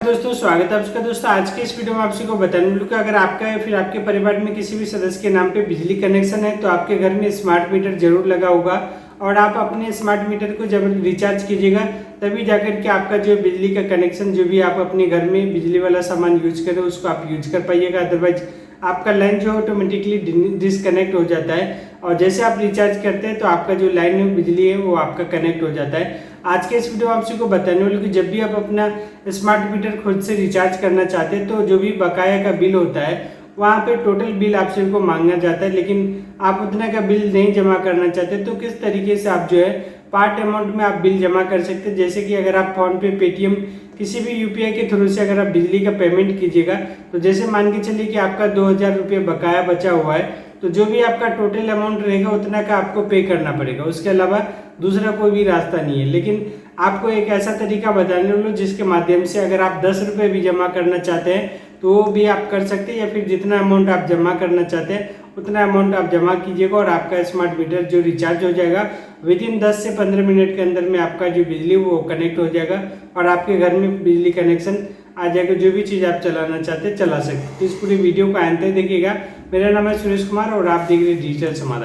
दोस्तों स्वागत है आपका। दोस्तों आज के इस वीडियो में आपसे को बताने वाला हूं कि अगर आपका या फिर आपके परिवार में किसी भी सदस्य के नाम पे बिजली कनेक्शन है तो आपके घर में स्मार्ट मीटर जरूर लगा होगा और आप अपने स्मार्ट मीटर को जब रिचार्ज कीजिएगा तभी जाकर के आपका जो बिजली का कनेक्शन जो भी आप अपने घर में बिजली वाला सामान यूज करें उसको आप यूज कर पाइएगा। अदरवाइज आपका लाइन जो ऑटोमेटिकली डिसकनेक्ट हो जाता है और जैसे आप रिचार्ज करते हैं तो आपका जो लाइन बिजली है वो आपका कनेक्ट हो जाता है। आज के इस वीडियो में आपसे को बताने वाले कि जब भी आप अपना स्मार्ट मीटर खुद से रिचार्ज करना चाहते हैं तो जो भी बकाया का बिल होता है वहाँ पे टोटल बिल आपसे को मांगा जाता है, लेकिन आप उतना का बिल नहीं जमा करना चाहते तो किस तरीके से आप जो है पार्ट अमाउंट में आप बिल जमा कर सकते हैं। जैसे कि अगर आप फोन पे, पेटीएम, किसी भी यूपीआई के थ्रू से अगर आप बिजली का पेमेंट कीजिएगा तो जैसे मान के चलिए कि आपका 2000 रुपये बकाया बचा हुआ है तो जो भी आपका टोटल अमाउंट रहेगा उतना का आपको पे करना पड़ेगा, उसके अलावा दूसरा कोई भी रास्ता नहीं है। लेकिन आपको एक ऐसा तरीका बताने वाला हूं जिसके माध्यम से अगर आप 10 रुपये भी जमा करना चाहते हैं तो वो भी आप कर सकते हैं, या फिर जितना अमाउंट आप जमा करना चाहते हैं उतना अमाउंट आप जमा कीजिएगा और आपका स्मार्ट मीटर जो रिचार्ज हो जाएगा विदिन 10 से 15 मिनट के अंदर में आपका जो बिजली वो कनेक्ट हो जाएगा और आपके घर में बिजली कनेक्शन आ जाएगा। जो भी चीज़ आप चलाना चाहते हैं चला सकते हैं। तो इस पूरी वीडियो को अंत तक देखिएगा। मेरा नाम है सुरेश कुमार और आप देख रहे हैं डिजिटल समाधान।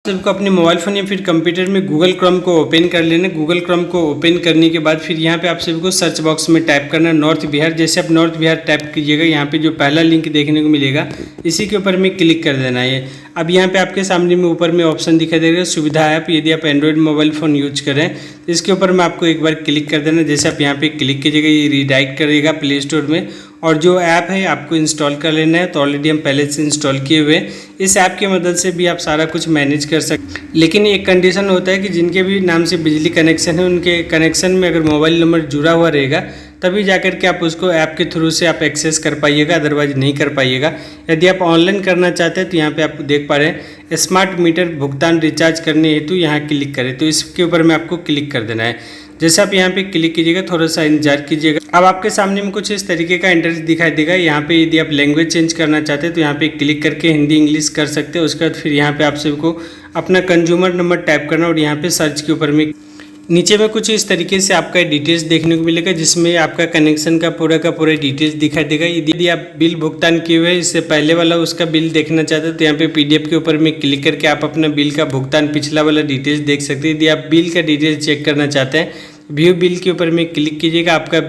सबको अपने मोबाइल फ़ोन या फिर कंप्यूटर में गूगल क्रोम को ओपन कर लेना। गूगल क्रोम को ओपन करने के बाद फिर यहाँ पे आप सभी को सर्च बॉक्स में टाइप करना नॉर्थ बिहार। जैसे आप नॉर्थ बिहार टाइप कीजिएगा यहाँ पे जो पहला लिंक देखने को मिलेगा इसी के ऊपर में क्लिक कर देना है। अब यहाँ पे आपके सामने में ऊपर में ऑप्शन दिखाई देगा सुविधा ऐप। यदि आप एंड्रॉयड मोबाइल फ़ोन यूज करें तो इसके ऊपर में आपको एक बार क्लिक कर देना। जैसे आप यहाँ पे क्लिक कीजिएगा ये रीडायरेक्ट करेगा प्ले स्टोर में और जो ऐप है आपको इंस्टॉल कर लेना है। तो ऑलरेडी हम पहले से इंस्टॉल किए हुए इस ऐप की मदद से भी आप सारा कुछ मैनेज कर सकते। लेकिन एक कंडीशन होता है कि जिनके भी नाम से बिजली कनेक्शन है उनके कनेक्शन में अगर मोबाइल नंबर जुड़ा हुआ रहेगा तभी जाकर के आप उसको ऐप के थ्रू से आप एक्सेस कर पाइएगा, अदरवाइज नहीं कर पाइएगा। यदि आप ऑनलाइन करना चाहते हैं तो यहाँ पे आप देख पा रहे हैं स्मार्ट मीटर भुगतान रिचार्ज करने हेतु यहाँ क्लिक करें, तो इसके ऊपर में आपको क्लिक कर देना है। जैसे आप यहाँ पे क्लिक कीजिएगा थोड़ा सा इंतजार कीजिएगा। अब आपके सामने में कुछ इस तरीके का इंटरफेस दिखाई देगा। यहाँ पे यदि आप लैंग्वेज चेंज करना चाहते हैं तो यहाँ पे क्लिक करके हिंदी इंग्लिश कर सकते हैं। उसके बाद फिर यहाँ पे आप सबको अपना कंज्यूमर नंबर टाइप करना और यहाँ पे सर्च के ऊपर में नीचे में कुछ इस तरीके से आपका डिटेल्स देखने को मिलेगा जिसमें आपका कनेक्शन का पूरा डिटेल्स दिखाई देगा। यदि आप बिल भुगतान किए हुए इससे पहले वाला उसका बिल देखना चाहते हैं तो यहाँ पे पीडीएफ के ऊपर में क्लिक करके आप अपना बिल का भुगतान पिछला वाला डिटेल्स देख सकते हैं। यदि आप बिल का डिटेल्स चेक करना चाहते हैं व्यू बिल के ऊपर में क्लिक कीजिएगा, आपका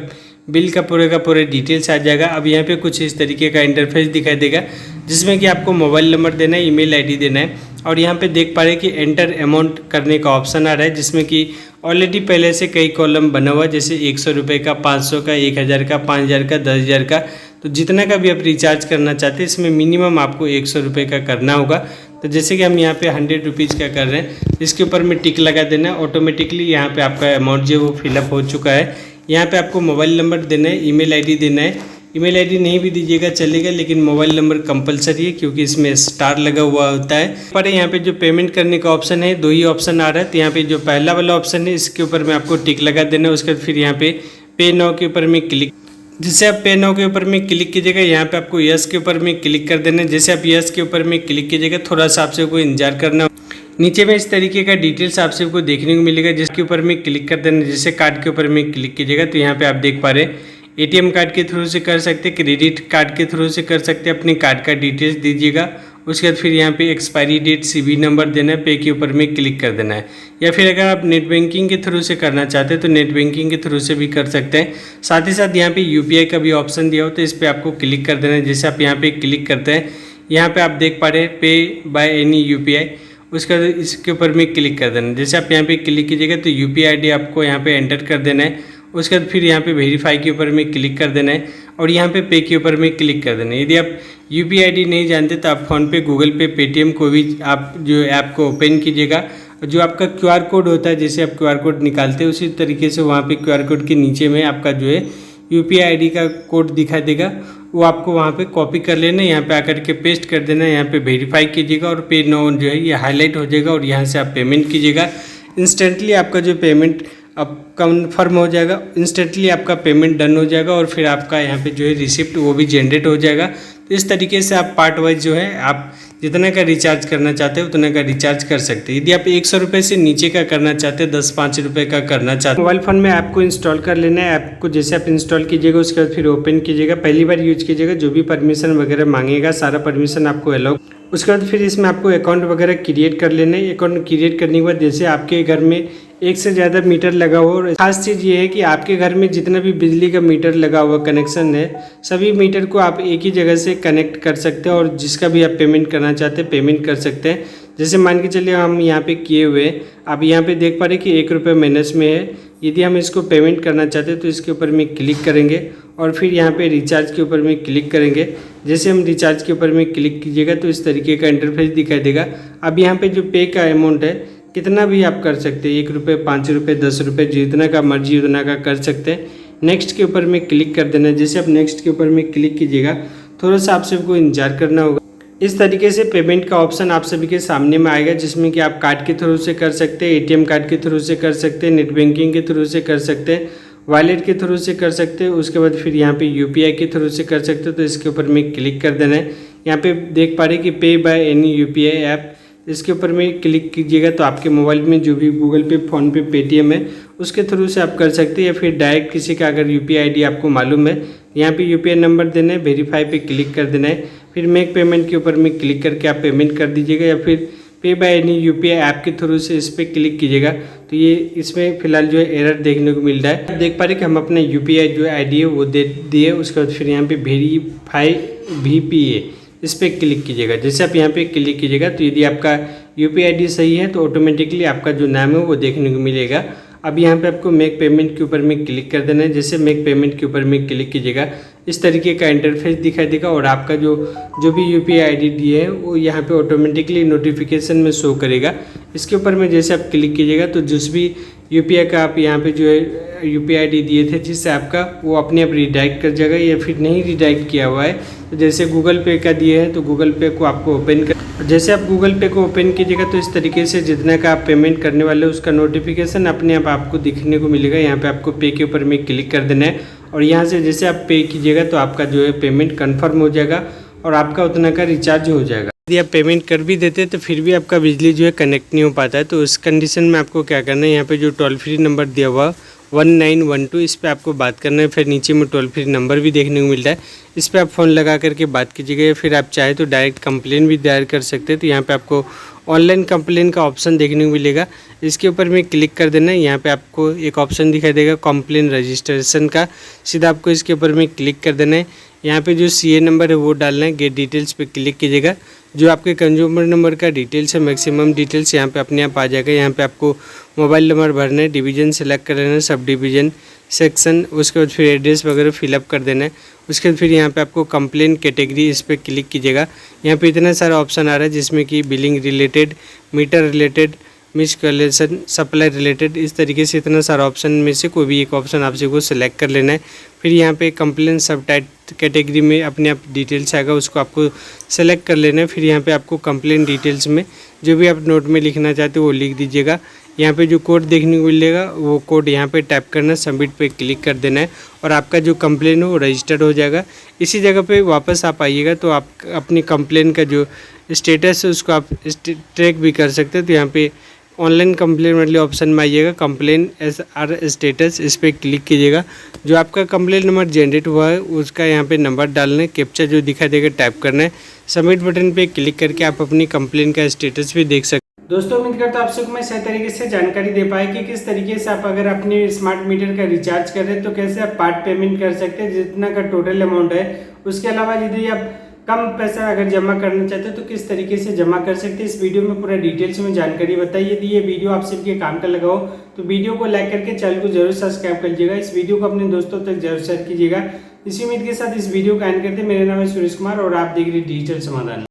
बिल का पूरा डिटेल्स आ जाएगा। अब यहाँ पे कुछ इस तरीके का इंटरफेस दिखाई देगा जिसमें कि आपको मोबाइल नंबर देना है, ईमेल आईडी देना है और यहाँ पे देख पा रहे हैं कि एंटर अमाउंट करने का ऑप्शन आ रहा है जिसमें कि ऑलरेडी पहले से कई कॉलम बना हुआ है जैसे 100 रुपये का, 500 का, 1000 का, 5000 का, 10,000 का। तो जितना का भी आप रिचार्ज करना चाहते हैं इसमें मिनिमम आपको 100 रुपये का करना होगा। तो जैसे कि हम यहाँ पे 100 रुपीज़ का कर रहे हैं इसके ऊपर में टिक लगा देना है। ऑटोमेटिकली यहाँ पे आपका अमाउंट जो है वो फिलअप हो चुका है। यहाँ पे आपको मोबाइल नंबर देना है, ईमेल आईडी देना है। ईमेल आईडी नहीं भी दीजिएगा चलेगा लेकिन मोबाइल नंबर कंपलसरी है क्योंकि इसमें स्टार लगा हुआ होता है। पर यहाँ पे जो पेमेंट करने का ऑप्शन है 2 ही ऑप्शन आ रहा है। तो यहाँ पे जो पहला वाला ऑप्शन है इसके ऊपर में आपको टिक लगा देना है। उसके बाद फिर यहाँ पे नाउ के ऊपर में क्लिक, जैसे आप पे नाउ के ऊपर में क्लिक कीजिएगा यहाँ पे आपको यस के ऊपर में क्लिक कर देना है। जैसे आप यस के ऊपर में क्लिक कीजिएगा थोड़ा सा आपसे को इंतजार करना। नीचे में इस तरीके का डिटेल्स आप सबको देखने को मिलेगा जिसके ऊपर में क्लिक कर देना। जैसे कार्ड के ऊपर में क्लिक कीजिएगा तो यहाँ पे आप देख पा रहे हैं एटीएम कार्ड के थ्रू से कर सकते हैं, क्रेडिट कार्ड के थ्रू से कर सकते हैं। अपने कार्ड का डिटेल्स दीजिएगा। उसके बाद फिर यहाँ पे एक्सपायरी डेट, सीवी नंबर देना है, पे के ऊपर में क्लिक कर देना है। या फिर अगर आप नेट बैंकिंग के थ्रू से करना चाहते हैं तो नेट बैंकिंग के थ्रू से भी कर सकते हैं। साथ ही साथ यहाँ पे यूपीआई का भी ऑप्शन दिया हो तो इस पर आपको क्लिक कर देना है। जैसे आप यहाँ पे क्लिक करते हैं यहाँ पे आप देख पा रहे हैं पे बाय एनी यूपीआई, उसका इसके ऊपर में क्लिक कर देना है। जैसे आप यहाँ पे क्लिक कीजिएगा तो यूपीआई आईडी आपको यहाँ पे एंटर कर देना है। उसके बाद फिर यहाँ पे वेरीफाई के ऊपर में क्लिक कर देना है और यहाँ पे के ऊपर में क्लिक कर देना है। यदि आप यूपीआई आईडी नहीं जानते तो आप फ़ोन पे, गूगल पे, पेटीएम को भी आप जो ऐप को ओपन कीजिएगा। जो आपका क्यूआर कोड होता है जैसे आप क्यूआर कोड निकालते हैं उसी तरीके से वहाँ पे क्यूआर कोड के नीचे में आपका जो है यूपीआई आईडी का कोड दिखाई देगा, वो आपको वहाँ पे कॉपी कर लेना है, यहाँ पे आकर के पेस्ट कर देना है। यहाँ पे वेरीफाई कीजिएगा और पे नाउ जो है ये हाईलाइट हो जाएगा और यहाँ से आप पेमेंट कीजिएगा। इंस्टेंटली आपका जो पेमेंट अब कन्फर्म हो जाएगा, इंस्टेंटली आपका पेमेंट डन हो जाएगा और फिर आपका यहाँ पे जो है रिसिप्ट वो भी जनरेट हो जाएगा। तो इस तरीके से आप पार्ट वाइज जो है आप जितना का रिचार्ज करना चाहते हैं उतना का रिचार्ज कर सकते हैं। यदि आप 100 रुपये से नीचे का करना चाहते हैं, 10-5 रुपये का करना चाहते हैं, मोबाइल फ़ोन में ऐप को इंस्टॉल कर लेना है। ऐप को जैसे आप इंस्टॉल कीजिएगा उसके बाद फिर ओपन कीजिएगा, पहली बार यूज कीजिएगा, जो भी परमिशन वगैरह मांगेगा सारा परमिशन आपको अलाउ। उसके बाद फिर इसमें आपको अकाउंट वगैरह क्रिएट कर लेना है। अकाउंट क्रिएट करने के बाद जैसे आपके घर में एक से ज़्यादा मीटर लगा हुआ, और खास चीज़ ये है कि आपके घर में जितना भी बिजली का मीटर लगा हुआ कनेक्शन है, सभी मीटर को आप एक ही जगह से कनेक्ट कर सकते हैं और जिसका भी आप पेमेंट करना चाहते हैं पेमेंट कर सकते हैं। जैसे मान के चलिए हम यहाँ पे किए हुए, आप यहाँ पे देख पा रहे कि 1 रुपये माइनस में है। यदि हम इसको पेमेंट करना चाहते हैं तो इसके ऊपर में क्लिक करेंगे और फिर यहाँ पे रिचार्ज के ऊपर में क्लिक करेंगे। जैसे हम रिचार्ज के ऊपर में क्लिक कीजिएगा तो इस तरीके का इंटरफेस दिखाई देगा। अब यहाँ पे जो पे का अमाउंट है कितना भी आप कर सकते हैं, 1 रुपये, 5 रुपये, 10 रुपये, जितना का मर्जी उतना का कर सकते हैं। नेक्स्ट के ऊपर में क्लिक कर देना है। जैसे आप नेक्स्ट के ऊपर में क्लिक कीजिएगा थोड़ा सा आप सबको इंतजार करना होगा। इस तरीके से पेमेंट का ऑप्शन आप सभी के सामने में आएगा, जिसमें कि आप कार्ड के थ्रू से कर सकते हैं, एटीएम कार्ड के थ्रू से कर सकते हैं, नेट बैंकिंग के थ्रू से कर सकते हैं, वॉलेट के थ्रू से कर सकते हैं। उसके बाद फिर यहाँ पे यूपीआई के थ्रू से कर सकते हो, तो इसके ऊपर में क्लिक कर देना है। यहाँ पे देख पा रहे कि पे बाय एनी यूपीआई ऐप, इसके ऊपर में क्लिक कीजिएगा तो आपके मोबाइल में जो भी गूगल पे, फ़ोनपे, पेटीएम है उसके थ्रू से आप कर सकते हैं, या फिर डायरेक्ट किसी का अगर यूपीआई आईडी आपको मालूम है, यहाँ पे यूपीआई नंबर देना है, वेरीफाई पे क्लिक कर देना है, फिर मेक पेमेंट के ऊपर में क्लिक करके आप पेमेंट कर दीजिएगा, या फिर पे बाय एनी यूपीआई ऐप के थ्रू से इस पर क्लिक कीजिएगा। तो ये इसमें फिलहाल जो है एरर देखने को मिल रहा है। देख पा रहे कि हम अपना यूपीआई जो आईडी है वो दे दिए। उसके बाद फिर यहाँ पे वेरीफाई VPA इस पर क्लिक कीजिएगा। जैसे आप यहाँ पे क्लिक कीजिएगा तो यदि आपका यूपीआई आईडी सही है तो ऑटोमेटिकली आपका जो नाम है वो देखने को मिलेगा। अब यहाँ पे आपको मेक पेमेंट के ऊपर में क्लिक कर देना है। जैसे मेक पेमेंट के ऊपर में क्लिक कीजिएगा इस तरीके का इंटरफेस दिखाई देगा, और आपका जो भी यूपीआई आईडी दिए है वो यहाँ पे ऑटोमेटिकली नोटिफिकेशन में शो करेगा। इसके ऊपर में जैसे आप क्लिक कीजिएगा तो जिस भी यूपीआई का आप यहाँ पे जो है यूपीआई आईडी दिए थे जिससे आपका वो अपने आप रिडायरेक्ट कर जाएगा, या फिर नहीं रिडायरेक्ट किया हुआ है तो जैसे गूगल पे का दिए हैं तो गूगल पे को आपको ओपन कर, जैसे आप गूगल पे को ओपन कीजिएगा तो इस तरीके से जितना का आप पेमेंट करने वाले हो उसका नोटिफिकेशन अपने आप आपको दिखने को मिलेगा। यहाँ पे आपको पे के ऊपर में क्लिक कर देना है, और यहाँ से जैसे आप पे कीजिएगा तो आपका जो है पेमेंट कंफर्म हो जाएगा और आपका उतना का रिचार्ज हो जाएगा। यदि आप पेमेंट कर भी देते तो फिर भी आपका बिजली जो है कनेक्ट नहीं हो पाता है, तो उस कंडीशन में आपको क्या करना है, यहाँ पे जो टोल फ्री नंबर दिया हुआ 1912 इस पर आपको बात करना है। फिर नीचे में टोल फ्री नंबर भी देखने को मिल रहा है, इस पर आप फ़ोन लगा करके बात कीजिएगा, या फिर आप चाहे तो डायरेक्ट कंप्लेन भी दायर कर सकते हैं। तो यहाँ पे आपको ऑनलाइन कंप्लेन का ऑप्शन देखने को मिलेगा, इसके ऊपर में क्लिक कर देना है। यहाँ पे आपको एक ऑप्शन दिखाई देगा कंप्लेन रजिस्ट्रेशन का, सीधा आपको इसके ऊपर में क्लिक कर देना है। यहाँ पे जो CA नंबर है वो डालना है, गेट डिटेल्स पे क्लिक कीजिएगा। जो आपके कंज्यूमर नंबर का डिटेल्स है मैक्सिमम डिटेल्स यहाँ पे अपने आप आ जाएगा। यहाँ पे आपको मोबाइल नंबर भरना है, डिवीज़न सेलेक्ट कर लेना है, सब डिवीज़न सेक्शन, उसके बाद फिर एड्रेस वगैरह फिलअप कर देना है। उसके बाद फिर यहाँ पे आपको कंप्लेन कैटेगरी इस पर क्लिक कीजिएगा। यहाँ पे इतना सारा ऑप्शन आ रहा है जिसमें कि billing related, meter related, miscalculation, supply related, इस तरीके से इतना सारा ऑप्शन में से कोई भी एक ऑप्शन आपसे को सिलेक्ट कर लेना है। फिर यहाँ पे कंप्लेन सब टाइप कैटेगरी में अपने आप डिटेल्स आएगा, उसको आपको सेलेक्ट कर लेना है। फिर यहाँ पे आपको कंप्लेन डिटेल्स में जो भी आप नोट में लिखना चाहते हो वो लिख दीजिएगा। यहाँ पे जो कोड देखने को मिलेगा वो कोड यहाँ पे टाइप करना, सबमिट पे क्लिक कर देना है, और आपका जो कंप्लेन हो वो रजिस्टर्ड हो जाएगा। इसी जगह पे वापस आप आइएगा तो आप अपनी कंप्लेन का जो स्टेटस है उसको आप ट्रैक भी कर सकते हैं। तो यहाँ पे ऑनलाइन कंप्लेन वाले ऑप्शन में आइएगा, कंप्लेन SR स्टेटस, इस पर क्लिक कीजिएगा। जो आपका कंप्लेन नंबर जनरेट हुआ है उसका यहाँ पे नंबर डालना है, कैप्चा जो दिखाई देगा टाइप करना है, सबमिट बटन पे क्लिक करके आप अपनी कंप्लेन का स्टेटस भी देख सकते हैं। दोस्तों उम्मीद करता हूँ आप सबको मैं सही तरीके से जानकारी दे पाए कि किस तरीके से आप अगर अपने स्मार्ट मीटर का रिचार्ज कर रहे हैं तो कैसे आप पार्ट पेमेंट कर सकते हैं, जितना का टोटल अमाउंट है। उसके अलावा यदि आप कम पैसा अगर जमा करना चाहते हैं तो किस तरीके से जमा कर सकते हैं, इस वीडियो में पूरा डिटेल्स में जानकारी बताइए। यदि ये वीडियो आप सबके काम का लगा हो तो वीडियो को लाइक करके चैनल को जरूर सब्सक्राइब कर लीजिएगा। इस वीडियो को अपने दोस्तों तक जरूर शेयर कीजिएगा। इसी उम्मीद के साथ इस वीडियो का एंड करते हैं। मेरा नाम है सुरेश कुमार और आप देख रहे हैं डिजिटल समाधान।